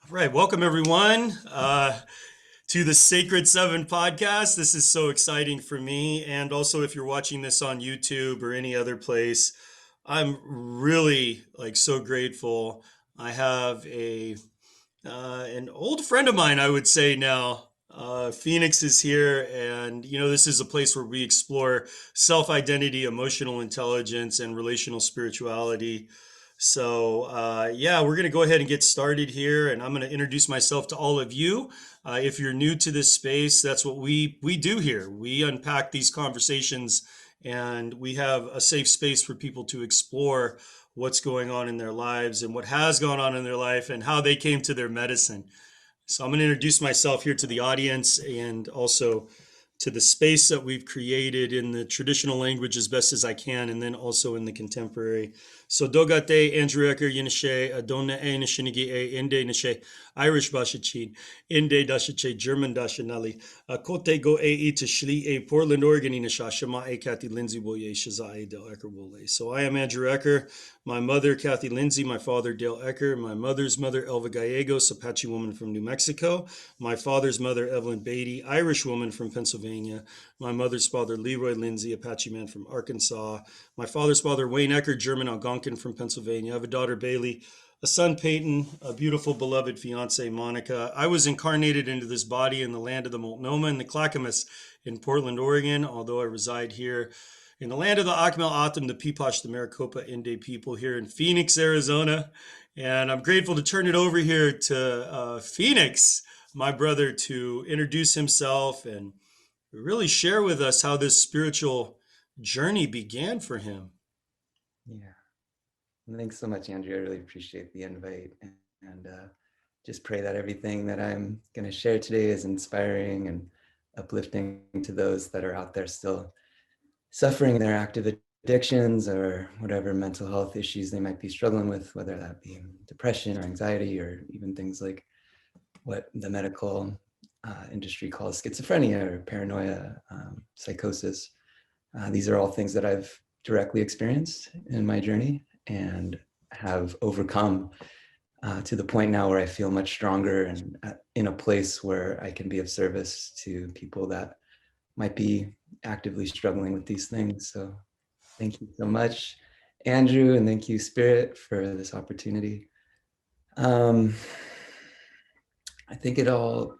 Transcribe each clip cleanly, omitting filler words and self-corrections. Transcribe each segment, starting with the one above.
All right, welcome everyone to the Sacred Seven podcast. This is so exciting for me, and also if you're watching this on YouTube or any other place, I'm really so grateful. I have a an old friend of mine, I would say now. Phoenix is here, and this is a place where we explore self-identity, emotional intelligence, and relational spirituality. So, yeah, we're going to go ahead and get started here, and I'm going to introduce myself to all of you. If you're new to this space, that's what we do here. We unpack these conversations, and we have a safe space for people to explore what's going on in their lives and what has gone on in their life and how they came to their medicine. So I'm going to introduce myself here to the audience and also to the space that we've created in the traditional language as best as I can, and then also in the contemporary. So Dogate, Andrew Ecker, Yinishe, Adona E, Nishinigi E, Inde Nishe, Irish Bashachin, Inde Dashache, German Dashanali, Kote Go E to Shli E, Portland, Oregon, Inisha, Shema E, Kathy Lindsay Boye, Shaza E, Del Ecker Wole. So I am Andrew Ecker. My mother, Kathy Lindsay, my father, Dale Ecker, my mother's mother, Elva Gallegos, Apache woman from New Mexico, my father's mother, Evelyn Beatty, Irish woman from Pennsylvania, my mother's father, Leroy Lindsay, Apache man from Arkansas, my father's father, Wayne Ecker, German Algonquin from Pennsylvania. I have a daughter, Bailey, a son, Peyton, a beautiful, beloved fiance, Monica. I was incarnated into this body in the land of the Multnomah and the Clackamas in Portland, Oregon, although I reside here in the land of the Akmel Atum, the Peepash, the Maricopa Inde people here in Phoenix, Arizona. And I'm grateful to turn it over here to Phoenix, my brother, to introduce himself and really share with us how this spiritual journey began for him. Yeah. Thanks so much, Andrew. I really appreciate the invite and just pray that everything that I'm going to share today is inspiring and uplifting to those that are out there still suffering their active addictions or whatever mental health issues they might be struggling with, whether that be depression or anxiety or even things like what the medical industry calls schizophrenia or paranoia, psychosis. These are all things that I've directly experienced in my journey and have overcome to the point now where I feel much stronger and in a place where I can be of service to people that might be actively struggling with these things. So thank you so much, Andrew, and thank you, Spirit, for this opportunity. Um, I think it all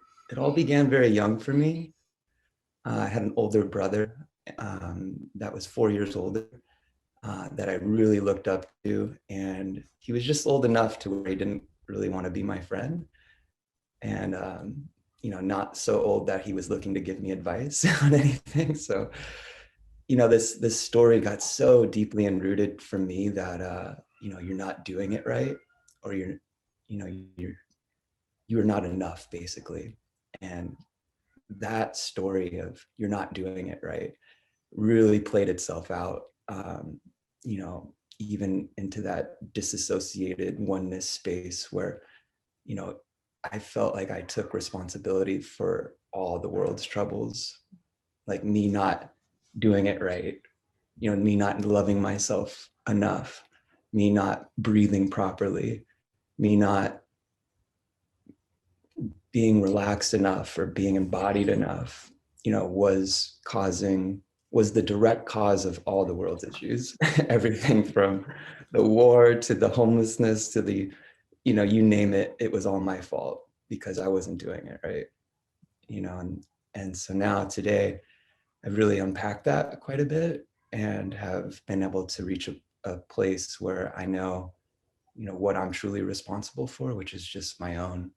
began very young for me. I had an older brother that was 4 years older that I really looked up to. And he was just old enough to where he didn't really want to be my friend. And, not so old that he was looking to give me advice on anything. So, this story got so deeply enrooted for me that, you're not doing it right, or you know, you're not enough, basically. And that story of you're not doing it right really played itself out, you know, even into that disassociated oneness space where, you know, I felt like I took responsibility for all the world's troubles, like me not doing it right, me not loving myself enough, me not breathing properly, me not being relaxed enough or being embodied enough, was the direct cause of all the world's issues. Everything from the war to the homelessness to the, you name it, it was all my fault because I wasn't doing it right. And so now today I've really unpacked that quite a bit and have been able to reach a place where I know, what I'm truly responsible for, which is just my own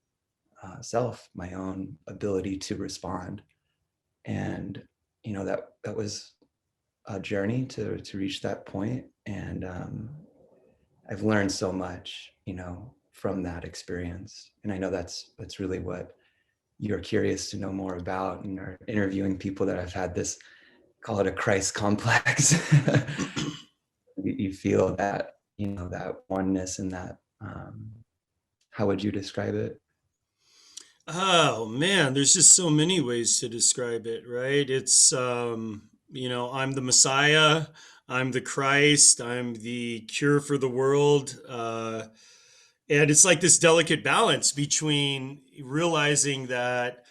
self, my own ability to respond. And that was a journey to reach that point. And I've learned so much, from that experience. And I know that's really what you're curious to know more about, and are interviewing people that have had this, call it a Christ complex. You feel that, that oneness and that, how would you describe it? Oh man, there's just so many ways to describe it, right? It's I'm the Messiah, I'm the Christ, I'm the cure for the world. And it's like this delicate balance between realizing that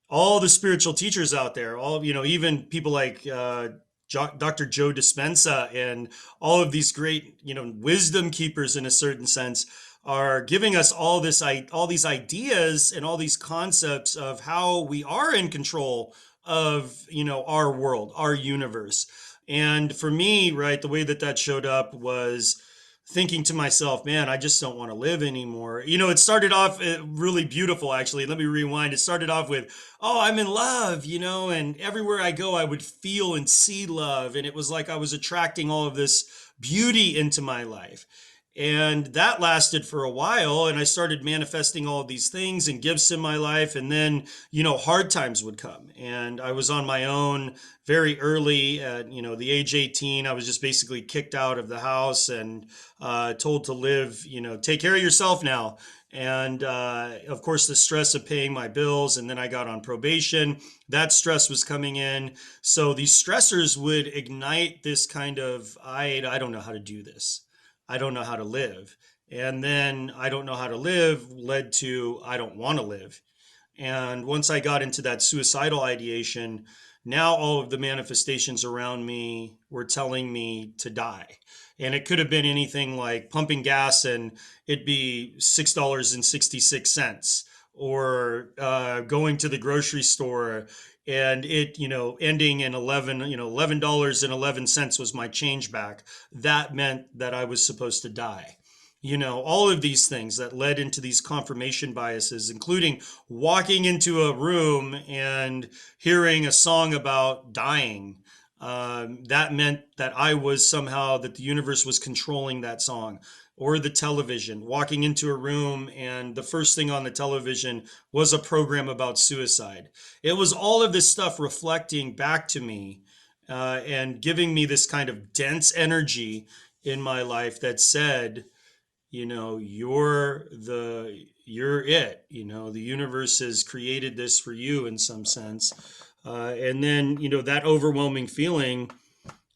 all the spiritual teachers out there, all, even people like Dr. Joe Dispenza and all of these great, wisdom keepers in a certain sense, are giving us all these ideas and all these concepts of how we are in control of, our world, our universe. And for me, right, the way that that showed up was thinking to myself, man, I just don't want to live anymore. It started off really beautiful, actually. Let me rewind. It started off with, oh, I'm in love, and everywhere I go, I would feel and see love. And it was like I was attracting all of this beauty into my life. And that lasted for a while. And I started manifesting all of these things and gifts in my life. And then, hard times would come. And I was on my own very early at, the age 18. I was just basically kicked out of the house and told to live, take care of yourself now. And of course, the stress of paying my bills. And then I got on probation. That stress was coming in. So these stressors would ignite this kind of, I don't know how to do this. I don't know how to live. And then I don't know how to live led to I don't want to live. And once I got into that suicidal ideation, now all of the manifestations around me were telling me to die. And it could have been anything like pumping gas and it'd be $6.66, or going to the grocery store and it, ending in $11.11 was my change back. That meant that I was supposed to die. All of these things that led into these confirmation biases, including walking into a room and hearing a song about dying. That meant that I was somehow, that the universe was controlling that song. Or the television, walking into a room and the first thing on the television was a program about suicide. It was all of this stuff reflecting back to me and giving me this kind of dense energy in my life that said, you're it. The universe has created this for you in some sense. And then, that overwhelming feeling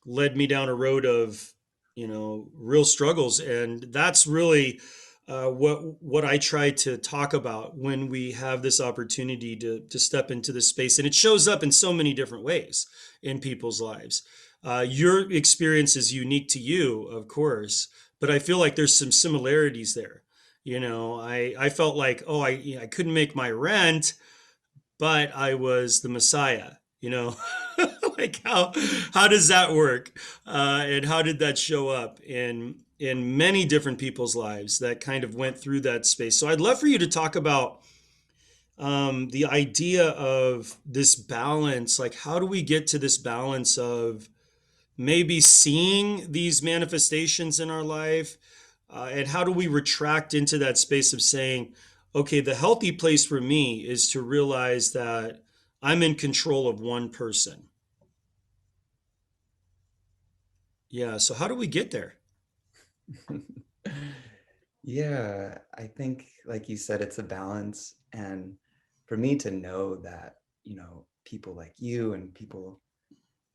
led me down a road of, real struggles. And that's really what I try to talk about when we have this opportunity to step into this space. And it shows up in so many different ways in people's lives. Your experience is unique to you, of course, but I feel like there's some similarities there. I felt like, oh, I couldn't make my rent, but I was the Messiah, like how does that work? And how did that show up in many different people's lives that kind of went through that space? So I'd love for you to talk about the idea of this balance. Like, how do we get to this balance of maybe seeing these manifestations in our life, and how do we retract into that space of saying, okay, the healthy place for me is to realize that I'm in control of one person. Yeah, so how do we get there? Yeah, I think, like you said, it's a balance. And for me to know that, people like you and people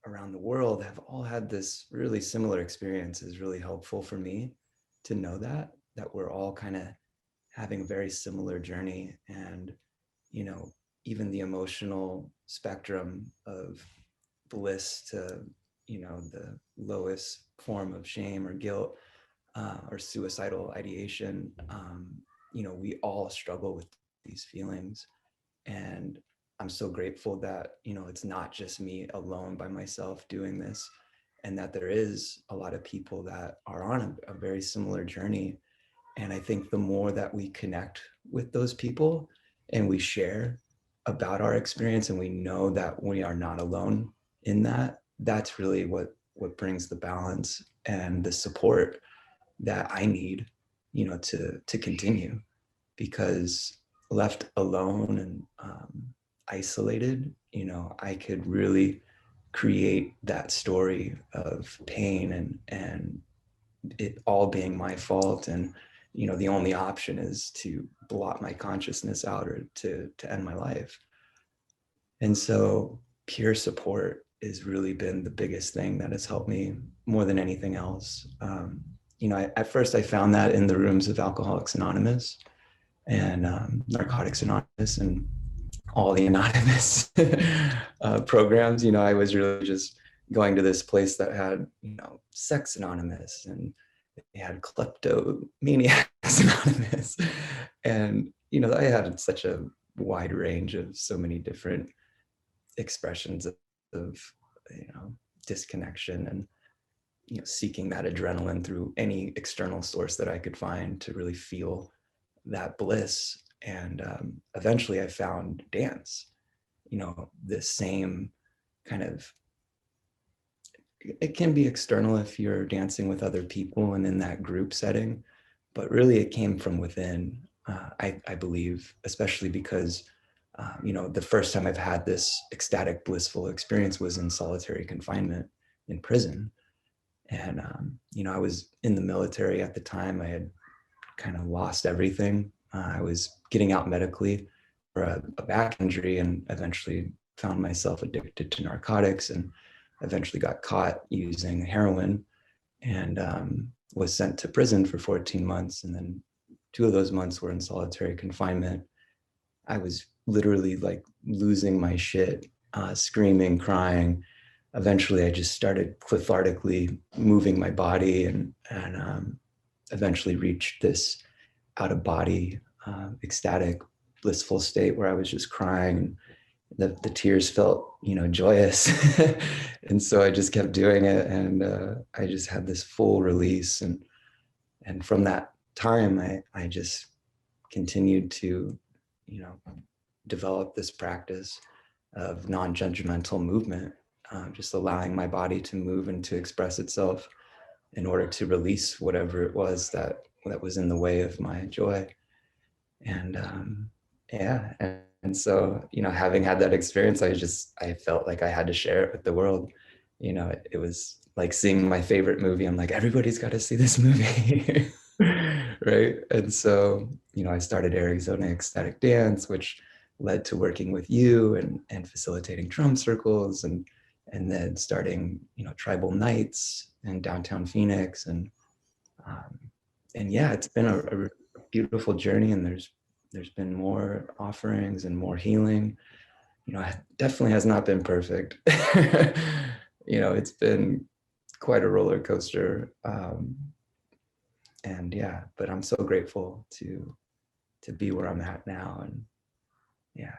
around the world have all had this really similar experience is really helpful for me to know that we're all kind of having a very similar journey. And, you know, even the emotional spectrum of bliss to, the lowest form of shame or guilt, or suicidal ideation, we all struggle with these feelings. And I'm so grateful that, it's not just me alone by myself doing this, and that there is a lot of people that are on a very similar journey. And I think the more that we connect with those people and we share about our experience and we know that we are not alone in that, that's really what brings the balance and the support that I need, to continue. Because left alone and isolated, I could really create that story of pain and it all being my fault. And, the only option is to blot my consciousness out or to end my life. And so peer support has really been the biggest thing that has helped me more than anything else. at first I found that in the rooms of Alcoholics Anonymous and Narcotics Anonymous and all the anonymous programs. I was really just going to this place that had, Sex Anonymous, and they had Kleptomaniacs Anonymous. And, I had such a wide range of so many different expressions of disconnection and, seeking that adrenaline through any external source that I could find to really feel that bliss. And eventually I found dance, the same kind of, it can be external if you're dancing with other people and in that group setting, but really it came from within. I believe, especially because, the first time I've had this ecstatic, blissful experience was in solitary confinement in prison. And, I was in the military at the time. I had kind of lost everything. I was getting out medically for a back injury and eventually found myself addicted to narcotics and eventually got caught using heroin and was sent to prison for 14 months. And then 2 of those months were in solitary confinement. I was literally like losing my shit, screaming, crying. Eventually, I just started cathartically moving my body and eventually reached this out of body, ecstatic, blissful state where I was just crying. The tears felt, joyous. And so I just kept doing it. And I just had this full release. And from that time, I just continued to, develop this practice of non-judgmental movement, just allowing my body to move and to express itself in order to release whatever it was that was in the way of my joy. And yeah, and so, having had that experience, I felt like I had to share it with the world. It was like seeing my favorite movie. I'm like, everybody's got to see this movie. Right. And so, I started Arizona Ecstatic Dance, which led to working with you and facilitating drum circles and then starting, TribaLights in downtown Phoenix. And yeah, it's been a beautiful journey, and there's been more offerings and more healing. It definitely has not been perfect. It's been quite a roller coaster. And yeah, but I'm so grateful to be where I'm at now. And yeah.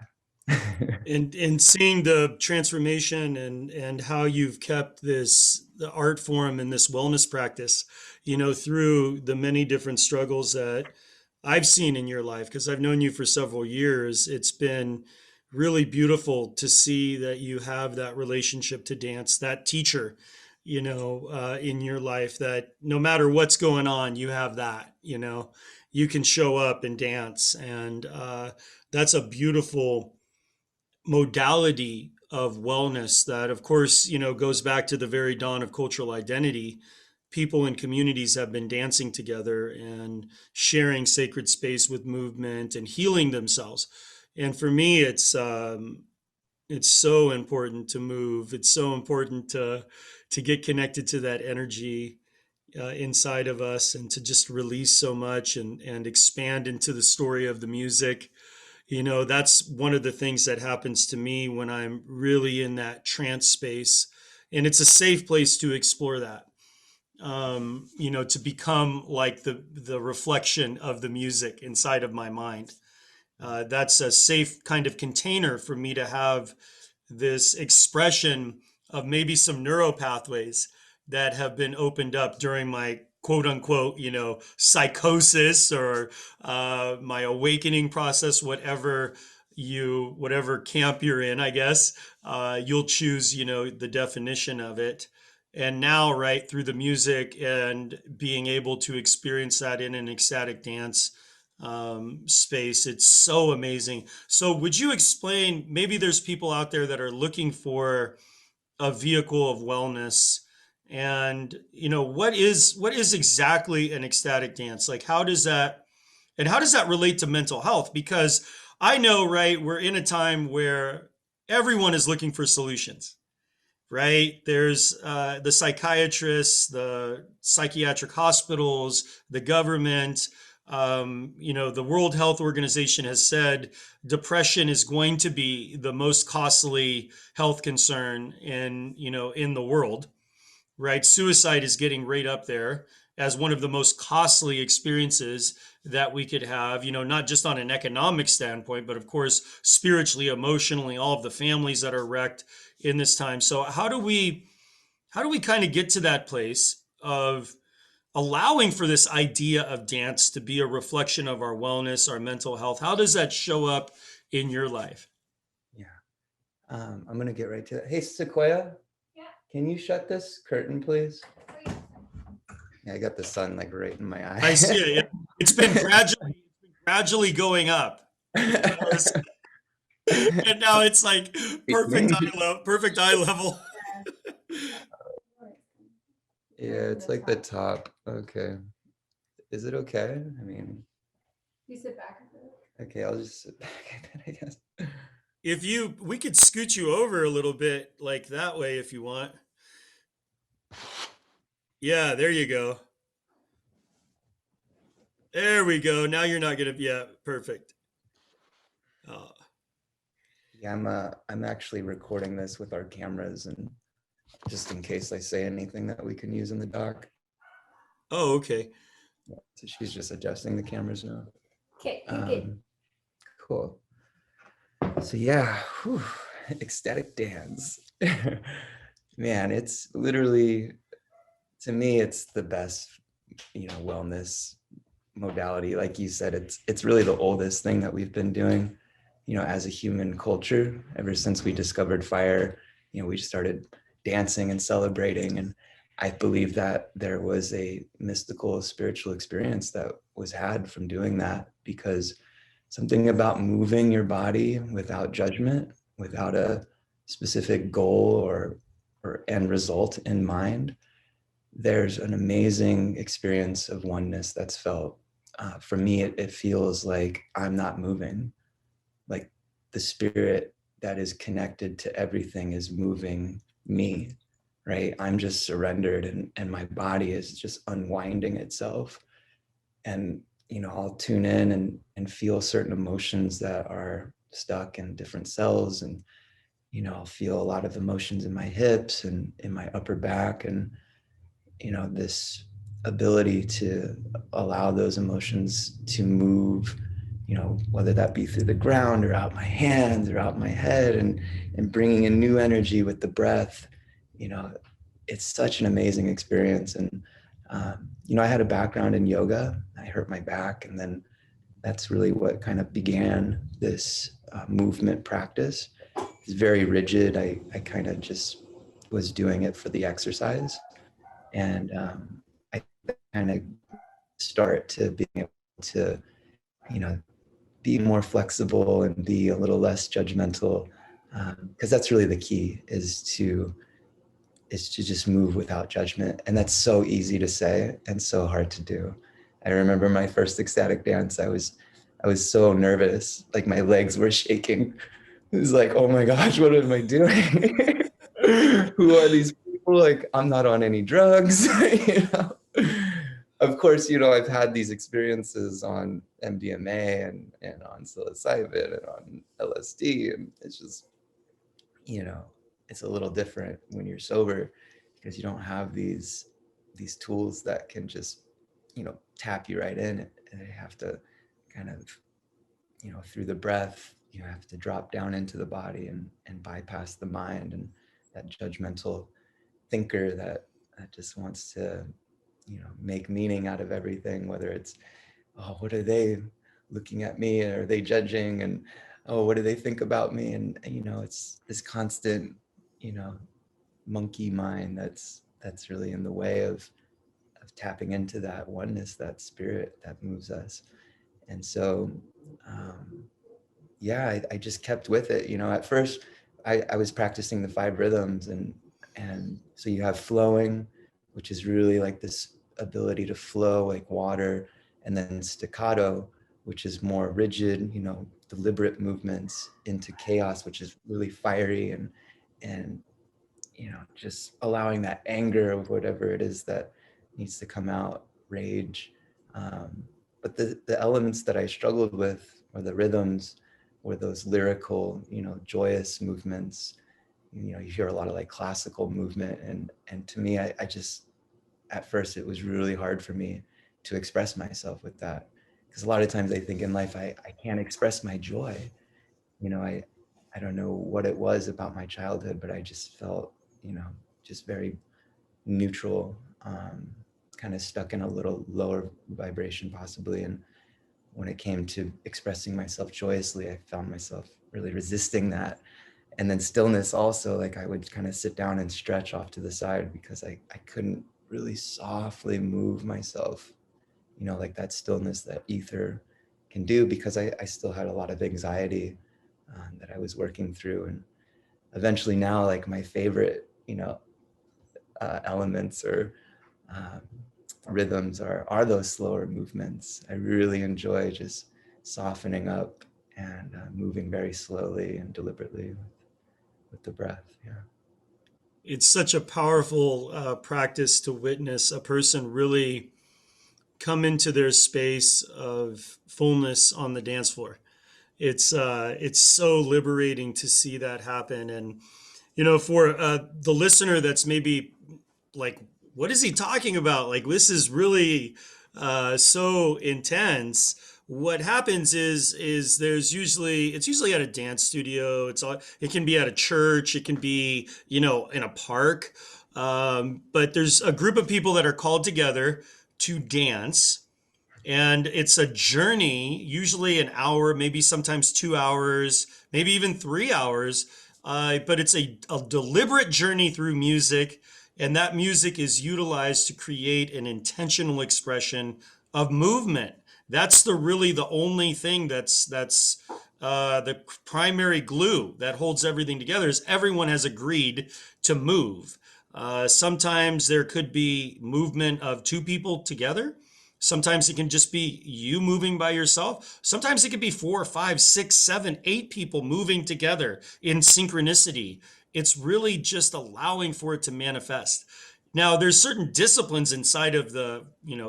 And seeing the transformation and how you've kept the art form and this wellness practice, through the many different struggles that I've seen in your life, because I've known you for several years. It's been really beautiful to see that you have that relationship to dance, that teacher, in your life, that no matter what's going on, you have that, you can show up and dance. And that's a beautiful modality of wellness that, of course, goes back to the very dawn of cultural identity. People and communities have been dancing together and sharing sacred space with movement and healing themselves. And for me, it's so important to move. It's so important to get connected to that energy inside of us, and to just release so much and expand into the story of the music. That's one of the things that happens to me when I'm really in that trance space. And it's a safe place to explore that, to become like the reflection of the music inside of my mind. That's a safe kind of container for me to have this expression of maybe some neural pathways that have been opened up during my quote unquote, psychosis or my awakening process, whatever camp you're in, I guess. You'll choose, the definition of it. And now, right, through the music and being able to experience that in an ecstatic dance space, it's so amazing. So would you explain, maybe there's people out there that are looking for a vehicle of wellness, and what is exactly an ecstatic dance? Like, how does that relate to mental health? Because I know, right, we're in a time where everyone is looking for solutions. right? There's the psychiatrists, the psychiatric hospitals, the government. The World Health Organization has said depression is going to be the most costly health concern in the world, right? Suicide is getting right up there as one of the most costly experiences that we could have, not just on an economic standpoint, but of course, spiritually, emotionally, all of the families that are wrecked in this time. So how do we kind of get to that place of allowing for this idea of dance to be a reflection of our wellness, our mental health? How does that show up in your life? Yeah. I'm gonna get right to that. Hey, Sequoia, can you shut this curtain, please? Yeah, I got the sun like right in my I eye. see it. Yeah. It's been gradually going up. And now it's like perfect eye level. Yeah, it's like the top. Okay. Is it okay? I mean, You sit back a bit. okay, I'll just sit back a bit, I guess. We could scoot you over a little bit like that way if you want. Yeah, there you go. There we go. Now you're not gonna. Yeah, perfect. Uh, Yeah, I'm actually recording this with our cameras, and just in case I say anything that we can use in the doc. oh, okay. Yeah, so she's just adjusting the cameras now. Okay, you're good. Cool. So yeah, whew, ecstatic dance. Man, it's literally, to me, it's the best, wellness modality. Like you said, it's really the oldest thing that we've been doing, as a human culture. Ever since we discovered fire, we started dancing and celebrating. And I believe that there was a mystical spiritual experience that was had from doing that, because something about moving your body without judgment, without a specific goal or end result in mind, there's an amazing experience of oneness that's felt. For me, it feels like I'm not moving, like the spirit that is connected to everything is moving me, right? I'm just surrendered, and my body is just unwinding itself. And, I'll tune in and feel certain emotions that are stuck in different cells. And, I'll feel a lot of emotions in my hips and in my upper back. And, this ability to allow those emotions to move, whether that be through the ground or out my hands or out my head, and bringing in new energy with the breath, it's such an amazing experience. And, I had a background in yoga. I hurt my back, and then that's really what kind of began this movement practice. It's very rigid. I kind of just was doing it for the exercise. And I kind of start to being able to, be more flexible and be a little less judgmental, because that's really the key, is to just move without judgment. And that's so easy to say and so hard to do. I remember my first ecstatic dance, I was so nervous, like my legs were shaking. It was like, oh my gosh, what am I doing? Who are these people? Like, I'm not on any drugs. Of course, I've had these experiences on MDMA and on psilocybin and on LSD, and it's just, it's a little different when you're sober, because you don't have these tools that can just, tap you right in. And they have to kind of, through the breath, you have to drop down into the body and bypass the mind and that judgmental thinker that just wants to, make meaning out of everything, whether it's, oh, what are they looking at me? Are they judging? And, oh, what do they think about me? And it's this constant, monkey mind that's really in the way of tapping into that oneness, that spirit that moves us. And so, yeah, I just kept with it. At first I was practicing the 5 rhythms, and so you have flowing, which is really like this ability to flow like water, and then staccato, which is more rigid, deliberate movements, into chaos, which is really fiery and just allowing that anger of whatever it is that needs to come out, rage. But the elements that I struggled with, or the rhythms, or those lyrical, joyous movements. You hear a lot of like classical movement, and to me, I just, at first, it was really hard for me to express myself with that, because a lot of times I think in life I can't express my joy. I don't know what it was about my childhood, but I just felt, just very neutral, kind of stuck in a little lower vibration possibly. And when it came to expressing myself joyously, I found myself really resisting that. And then stillness also, like I would kind of sit down and stretch off to the side because I couldn't really softly move myself, like that stillness that ether can do, because I still had a lot of anxiety that I was working through. And eventually now, like my favorite, elements or um, rhythms are those slower movements. I really enjoy just softening up and moving very slowly and deliberately with the breath. Yeah. It's such a powerful practice to witness a person really come into their space of fullness on the dance floor. It's so liberating to see that happen. And for the listener that's maybe like, what is he talking about? Like, this is really so intense. What happens is it's usually at a dance studio. It can be at a church. It can be in a park. But there's a group of people that are called together to dance, and it's a journey, usually an hour, maybe sometimes 2 hours, maybe even 3 hours. But it's a deliberate journey through music. And that music is utilized to create an intentional expression of movement. That's really the only thing that's the primary glue that holds everything together, is everyone has agreed to move. Sometimes there could be movement of two people together. Sometimes it can just be you moving by yourself. Sometimes it could be 4, 5, 6, 7, 8 people moving together in synchronicity. It's really just allowing for it to manifest. Now, there's certain disciplines inside of the,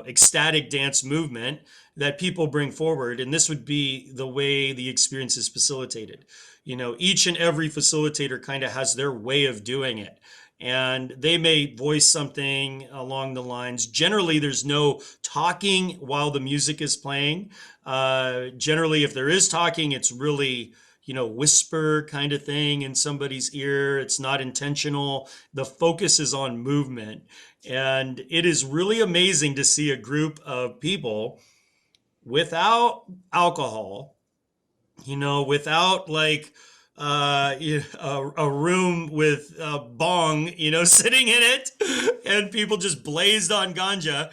ecstatic dance movement that people bring forward, and this would be the way the experience is facilitated. Each and every facilitator kind of has their way of doing it, and they may voice something along the lines. Generally, there's no talking while the music is playing. Generally, if there is talking, it's really, whisper kind of thing in somebody's ear. It's not intentional. The focus is on movement. And it is really amazing to see a group of people without alcohol, without like a room with a bong, sitting in it, and people just blazed on ganja,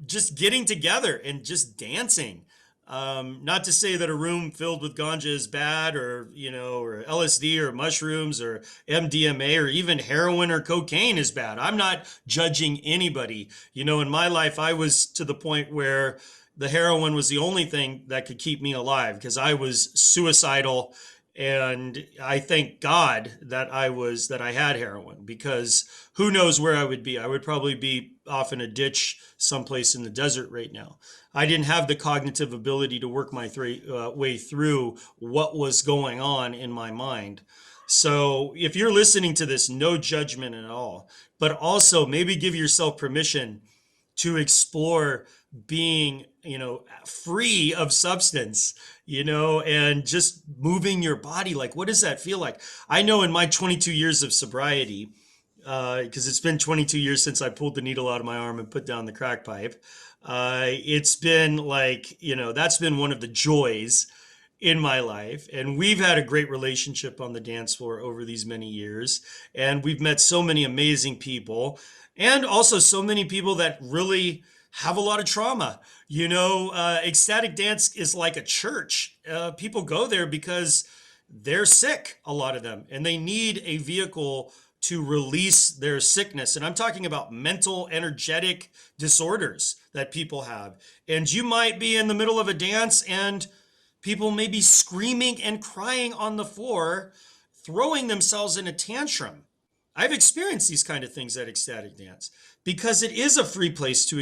just getting together and just dancing. Not to say that a room filled with ganja is bad, or, or LSD or mushrooms or MDMA or even heroin or cocaine is bad. I'm not judging anybody. In my life, I was to the point where the heroin was the only thing that could keep me alive, because I was suicidal. And I thank God that I had heroin, because who knows where I would be. I would probably be off in a ditch someplace in the desert right now. I didn't have the cognitive ability to work my way through what was going on in my mind. So if you're listening to this, no judgment at all, but also maybe give yourself permission to explore being, free of substance, and just moving your body. Like, what does that feel like? I know in my 22 years of sobriety, because it's been 22 years since I pulled the needle out of my arm and put down the crack pipe. It's been like, that's been one of the joys in my life. And we've had a great relationship on the dance floor over these many years. And we've met so many amazing people, and also so many people that really have a lot of trauma. Ecstatic dance is like a church. People go there because they're sick, a lot of them, and they need a vehicle to release their sickness. And I'm talking about mental, energetic disorders that people have. And you might be in the middle of a dance and people may be screaming and crying on the floor, throwing themselves in a tantrum. I've experienced these kind of things at ecstatic dance because it is a free place to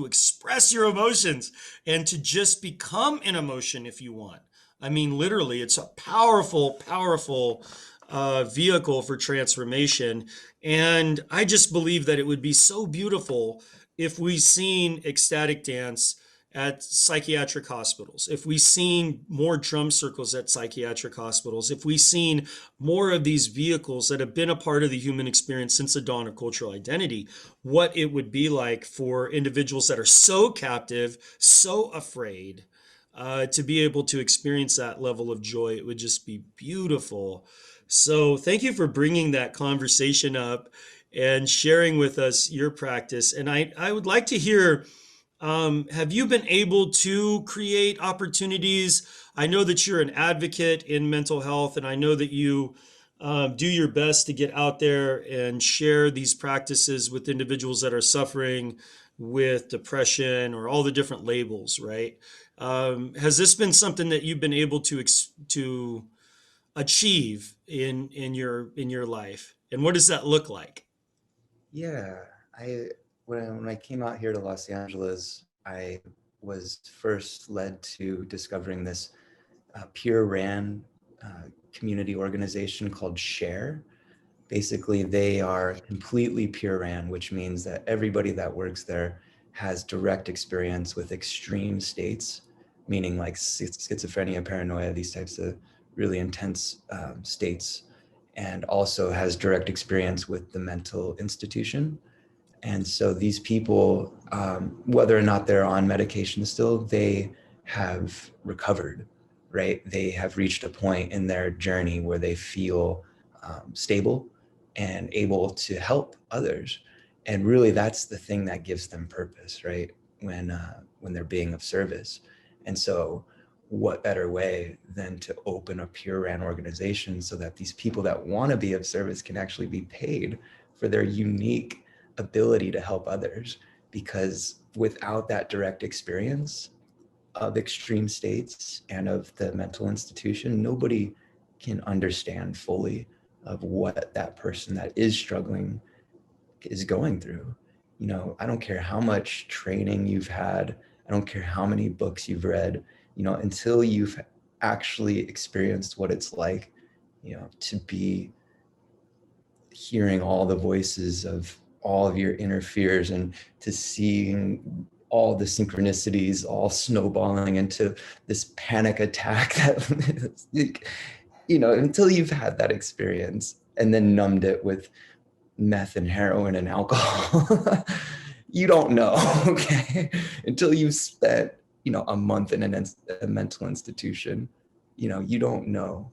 express your emotions and to just become an emotion if you want. I mean, literally, it's a powerful, powerful vehicle for transformation. And I just believe that it would be so beautiful if we seen ecstatic dance at psychiatric hospitals, if we seen more drum circles at psychiatric hospitals, if we seen more of these vehicles that have been a part of the human experience since the dawn of cultural identity, what it would be like for individuals that are so captive, so afraid, to be able to experience that level of joy. It would just be beautiful. So thank you for bringing that conversation up and sharing with us your practice. And I would like to hear, have you been able to create opportunities? I know that you're an advocate in mental health, and I know that you do your best to get out there and share these practices with individuals that are suffering with depression or all the different labels, right? Has this been something that you've been able to achieve in your life, and what does that look like? Yeah, I when I came out here to Los Angeles, I was first led to discovering this peer ran community organization called Share. Basically, they are completely peer ran, which means that everybody that works there has direct experience with extreme states, meaning like schizophrenia, paranoia, these types of really intense states, and also has direct experience with the mental institution. And so these people, whether or not they're on medication still, they have recovered, right? They have reached a point in their journey where they feel stable and able to help others. And really, that's the thing that gives them purpose, right? When they're being of service. And so, what better way than to open a peer ran organization so that these people that want to be of service can actually be paid for their unique ability to help others? Because without that direct experience of extreme states and of the mental institution, nobody can understand fully of what that person that is struggling is going through. You know, I don't care how much training you've had, I don't care how many books you've read, you know, until you've actually experienced what it's like, you know, to be hearing all the voices of all of your inner fears and to seeing all the synchronicities all snowballing into this panic attack that you know, until you've had that experience and then numbed it with meth and heroin and alcohol, you don't know. Okay, until you've spent, you know, a month in a mental institution, you know, you don't know,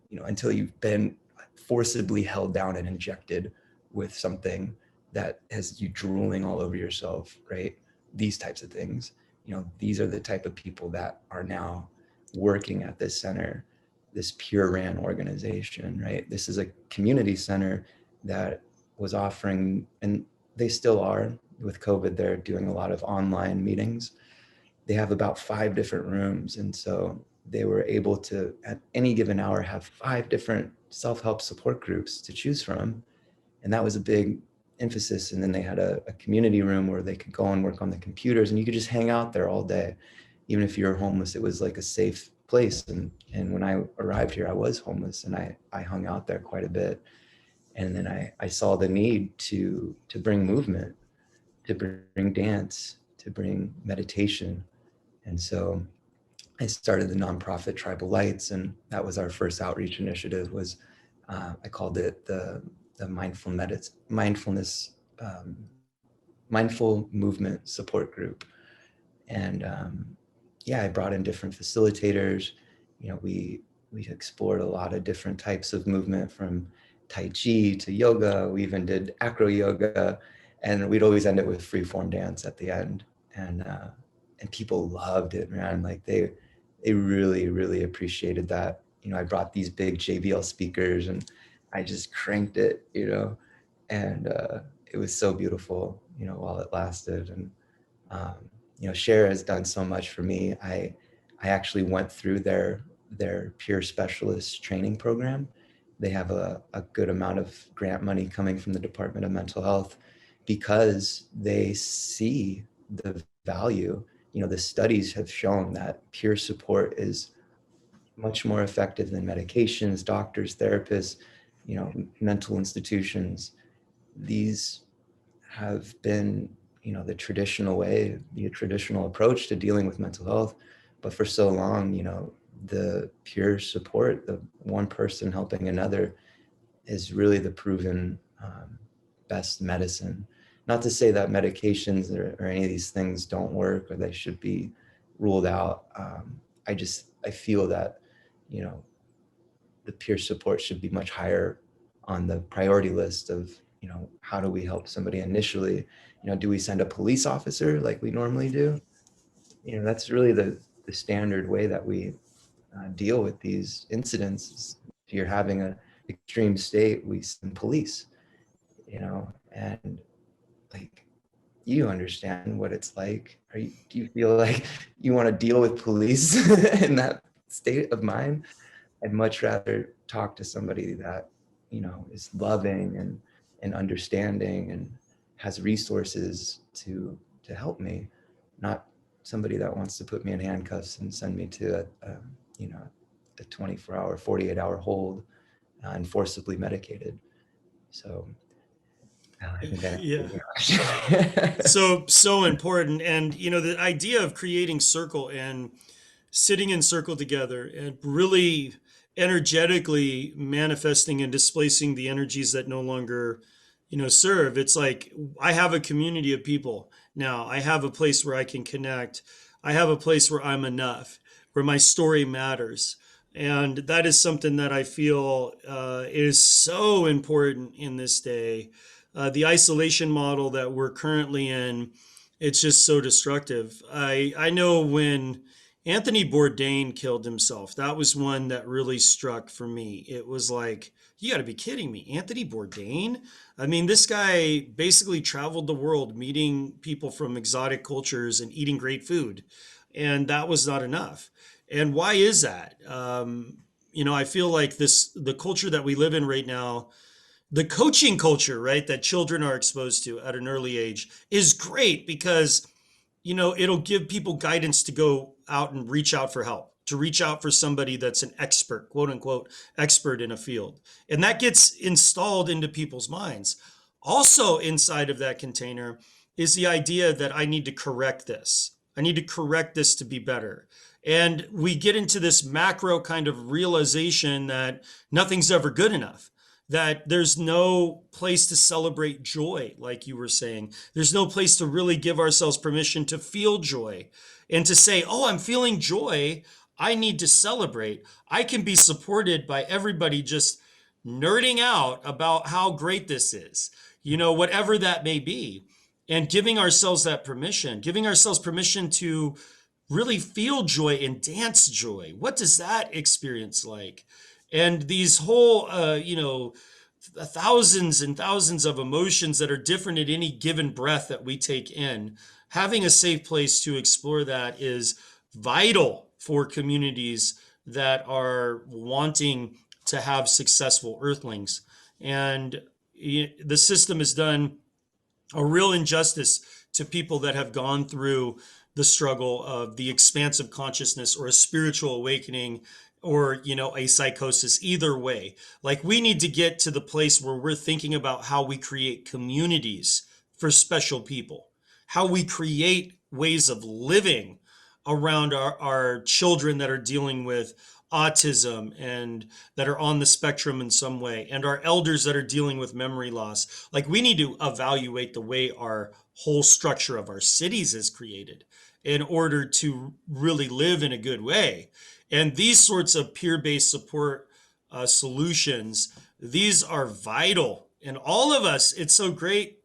you know, until you've been forcibly held down and injected with something that has you drooling all over yourself, right? These types of things, you know, these are the type of people that are now working at this center, this pure ran organization, right? This is a community center that was offering, and they still are with COVID, they're doing a lot of online meetings. They have about 5 different rooms. And so they were able to, at any given hour, have 5 different self-help support groups to choose from. And that was a big emphasis. And then they had a community room where they could go and work on the computers, and you could just hang out there all day. Even if you were homeless, it was like a safe place. And when I arrived here, I was homeless, and I hung out there quite a bit. And then I saw the need to bring movement, to bring dance, to bring meditation. And so I started the nonprofit TribaLights, and that was our first outreach initiative. Was I called it the mindfulness mindful movement support group. And yeah, I brought in different facilitators. You know, we explored a lot of different types of movement, from Tai Chi to yoga. We even did acro yoga, and we'd always end it with free form dance at the end. And people loved it, man. Like they really, really appreciated that. You know, I brought these big JBL speakers, and I just cranked it, you know, and it was so beautiful, you know, while it lasted. And um, you know, Share has done so much for me. I actually went through their peer specialist training program, they have a good amount of grant money coming from the Department of Mental Health because they see the value. You know, the studies have shown that peer support is much more effective than medications, doctors, therapists, you know, mental institutions. These have been, you know, the traditional way, the traditional approach to dealing with mental health. But for so long, you know, the peer support, the one person helping another, is really the proven best medicine. Not to say that medications or any of these things don't work or they should be ruled out. I feel that, you know, the peer support should be much higher on the priority list of, you know, how do we help somebody initially? You know, do we send a police officer like we normally do? You know, that's really the standard way that we deal with these incidents. If you're having an extreme state, we send police, you know, and like, you understand what it's like. Do you feel like you want to deal with police in that state of mind? I'd much rather talk to somebody that, you know, is loving and understanding and has resources to help me, not somebody that wants to put me in handcuffs and send me to a you know, a 24-hour, 48-hour hold and forcibly medicated. So I think I Yeah. answered your question. So important. And, you know, the idea of creating circle and sitting in circle together and really energetically manifesting and displacing the energies that no longer, you know, serve. It's like I have a community of people now. I have a place where I can connect. I have a place where I'm enough, where my story matters. And that is something that I feel is so important in this day. The isolation model that we're currently in, it's just so destructive. I know when Anthony Bourdain killed himself, that was one that really struck for me. It was like, you got to be kidding me. Anthony Bourdain? I mean, this guy basically traveled the world meeting people from exotic cultures and eating great food. And that was not enough. And why is that? You know, I feel like the culture that we live in right now, the coaching culture, right, that children are exposed to at an early age is great because, you know, it'll give people guidance to go out and reach out for help, to reach out for somebody that's an expert, quote unquote, expert in a field. And that gets installed into people's minds. Also, inside of that container is the idea that I need to correct this. I need to correct this to be better. And we get into this macro kind of realization that nothing's ever good enough, that there's no place to celebrate joy, like you were saying. There's no place to really give ourselves permission to feel joy and to say, oh, I'm feeling joy. I need to celebrate. I can be supported by everybody just nerding out about how great this is, you know, whatever that may be. And giving ourselves that permission, giving ourselves permission to really feel joy and dance joy. What does that experience like? And these whole, you know, thousands and thousands of emotions that are different at any given breath that we take in, having a safe place to explore that is vital for communities that are wanting to have successful earthlings. And the system has done a real injustice to people that have gone through the struggle of the expansive consciousness or a spiritual awakening or, you know, a psychosis. Either way, like, we need to get to the place where we're thinking about how we create communities for special people, how we create ways of living around our children that are dealing with autism and that are on the spectrum in some way, and our elders that are dealing with memory loss. Like, we need to evaluate the way our whole structure of our cities is created in order to really live in a good way. And these sorts of peer-based support solutions, these are vital. And all of us, it's so great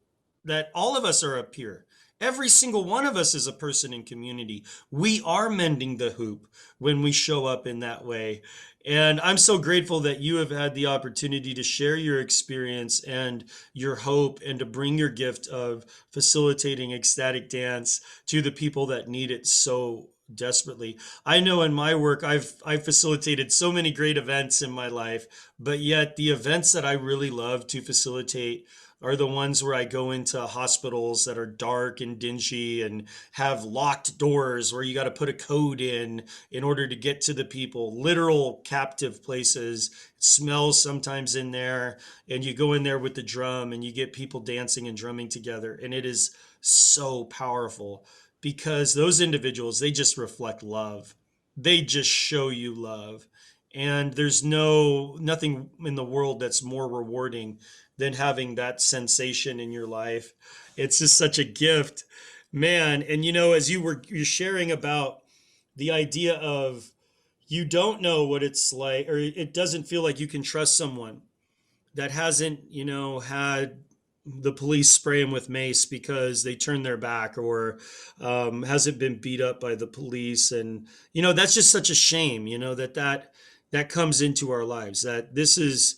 that all of us are a peer. Every single one of us is a person in community. We are mending the hoop when we show up in that way. And I'm so grateful that you have had the opportunity to share your experience and your hope and to bring your gift of facilitating ecstatic dance to the people that need it so desperately. I know in my work, I've facilitated so many great events in my life, but yet the events that I really love to facilitate are the ones where I go into hospitals that are dark and dingy and have locked doors where you got to put a code in order to get to the people, literal captive places. It smells sometimes in there, and you go in there with the drum and you get people dancing and drumming together, and it is so powerful because those individuals, they just reflect love. They just show you love. And there's nothing in the world that's more rewarding than having that sensation in your life. It's just such a gift, man. And as you're sharing about the idea of, you don't know what it's like, or it doesn't feel like you can trust someone that hasn't, had the police spray him with mace because they turned their back, or hasn't been beat up by the police. And, that's just such a shame, that comes into our lives, that this is,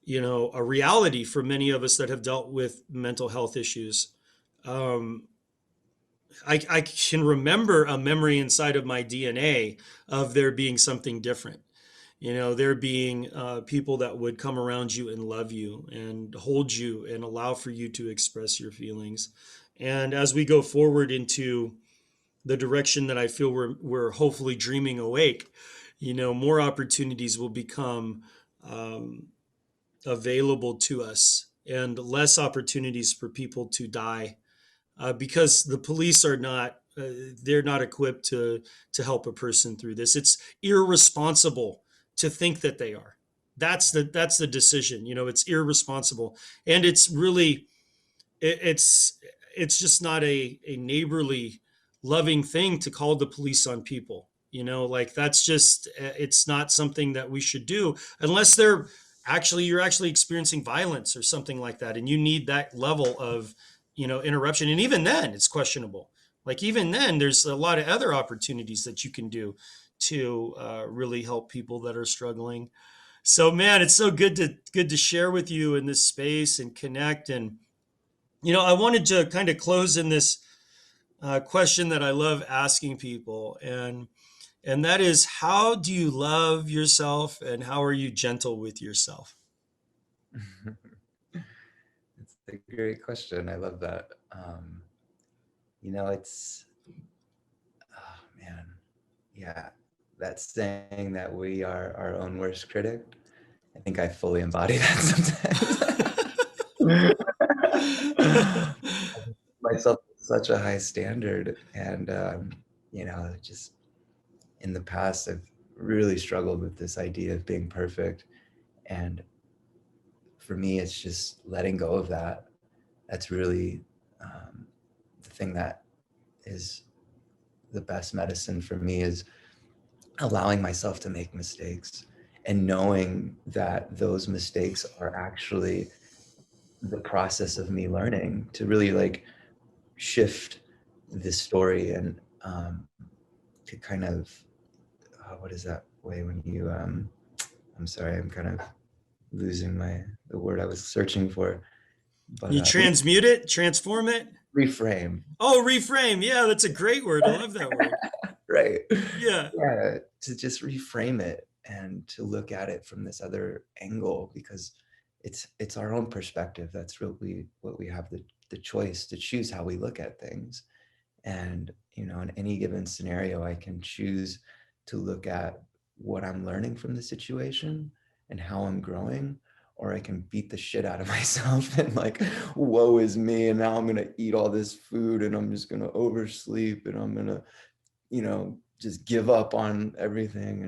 a reality for many of us that have dealt with mental health issues. Um, I can remember a memory inside of my DNA of there being something different. There being people that would come around you and love you and hold you and allow for you to express your feelings. And as we go forward into the direction that I feel we're hopefully dreaming awake, more opportunities will become um, available to us, and less opportunities for people to die, because the police are not they're not equipped to help a person through this. It's irresponsible to think that they are. That's the decision. It's irresponsible, and it's really it's just not a neighborly, loving thing to call the police on people. Like, that's just it's not something that we should do unless you're actually experiencing violence or something like that, and you need that level of interruption. And even then, it's questionable. Like, even then, there's a lot of other opportunities that you can do to really help people that are struggling. So, man, it's so good to share with you in this space and connect. And I wanted to kind of close in this question that I love asking people, and that is, how do you love yourself, and how are you gentle with yourself? It's a great question. I love that. It's, oh man, yeah, that saying that we are our own worst critic. I think I fully embody that sometimes. Myself such a high standard, and just in the past, I've really struggled with this idea of being perfect, and for me, it's just letting go of that. That's really the thing that is the best medicine for me, is allowing myself to make mistakes and knowing that those mistakes are actually the process of me learning to really like shift this story, and to kind of what is that way when you I'm sorry, I'm kind of losing the word I was searching for, but You transmute it, transform it. reframe. Oh, reframe. Yeah, that's a great word. I love that word. Right. Yeah. Yeah, to just reframe it and to look at it from this other angle, because it's our own perspective. That's really what we have the choice to choose how we look at things. And in any given scenario, I can choose to look at what I'm learning from the situation and how I'm growing, or I can beat the shit out of myself and like, woe is me, and now I'm gonna eat all this food, and I'm just gonna oversleep, and I'm gonna just give up on everything.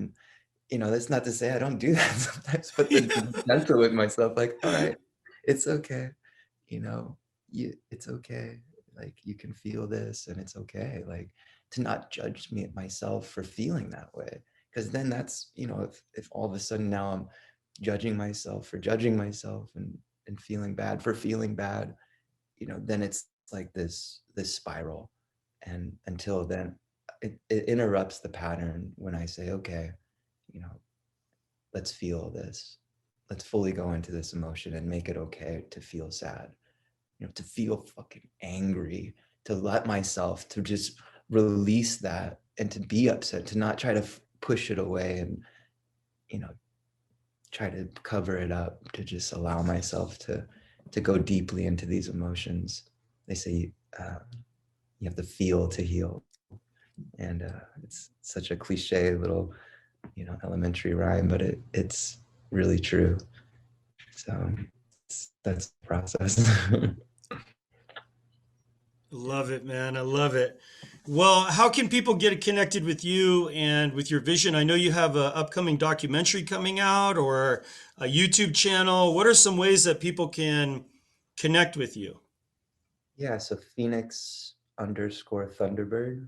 And that's not to say I don't do that sometimes, but to be gentle with myself, like, all right, it's okay, you know it's okay, like, you can feel this, and it's okay, like, to not judge me myself for feeling that way. Because then that's, if all of a sudden now I'm judging myself for judging myself, and feeling bad for feeling bad, then it's like this spiral. And until then, it interrupts the pattern when I say, okay, you know let's feel this, let's fully go into this emotion and make it okay to feel sad, to feel fucking angry, to let myself to just release that, to be upset, to not try to push it away and, you know, try to cover it up, to just allow myself to go deeply into these emotions. They say you have to feel to heal. And it's such a cliche little, you know, elementary rhyme, but it's really true. So that's the process. Love it, man. I love it. Well, how can people get connected with you and with your vision? I know you have an upcoming documentary coming out or a YouTube channel. What are some ways that people can connect with you? Yeah, so Phoenix_Thunderbird.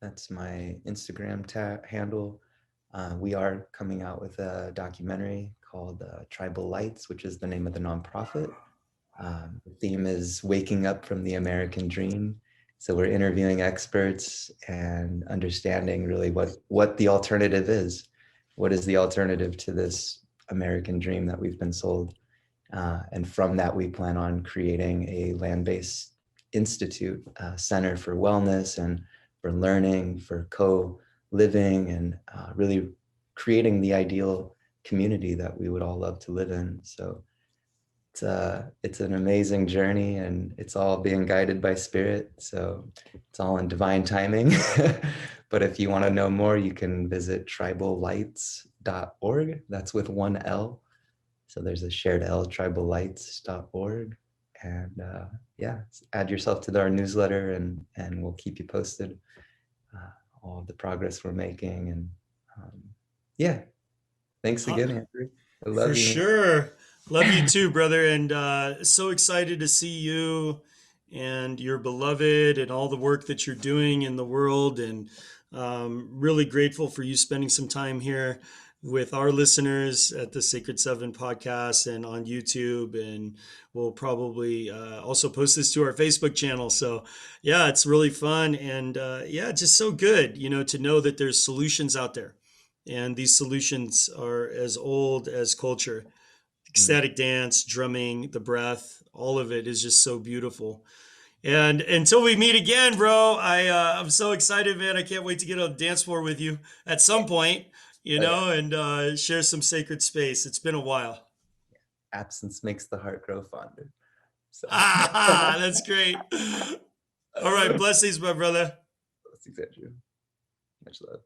That's my Instagram handle. We are coming out with a documentary called TribaLights, which is the name of the nonprofit. The theme is waking up from the American dream. So we're interviewing experts and understanding really what the alternative is. What is the alternative to this American dream that we've been sold? And from that, we plan on creating a land-based institute, center for wellness and for learning, for co-living, and really creating the ideal community that we would all love to live in. So it's an amazing journey, and it's all being guided by spirit. So it's all in divine timing. But if you want to know more, you can visit TribaLights.org. That's with one L. So there's a shared L, TribaLights.org. And yeah, add yourself to our newsletter, and we'll keep you posted all of the progress we're making. And yeah, thanks again, Andrew. I love For you, man. sure. Love you too, brother. And so excited to see you and your beloved and all the work that you're doing in the world. And really grateful for you spending some time here with our listeners at the Sacred Seven podcast and on YouTube. And we'll probably also post this to our Facebook channel. So yeah, it's really fun. And yeah, just so good, you know, to know that there's solutions out there. And these solutions are as old as culture. Ecstatic dance, drumming, the breath, all of it is just so beautiful. And until we meet again, bro, I'm so excited, man. I can't wait to get on the dance floor with you at some point, you know, and share some sacred space. It's been a while. Absence makes the heart grow fonder. So Ah, that's great. All right, blessings, my brother. blessings, Andrew. Much love.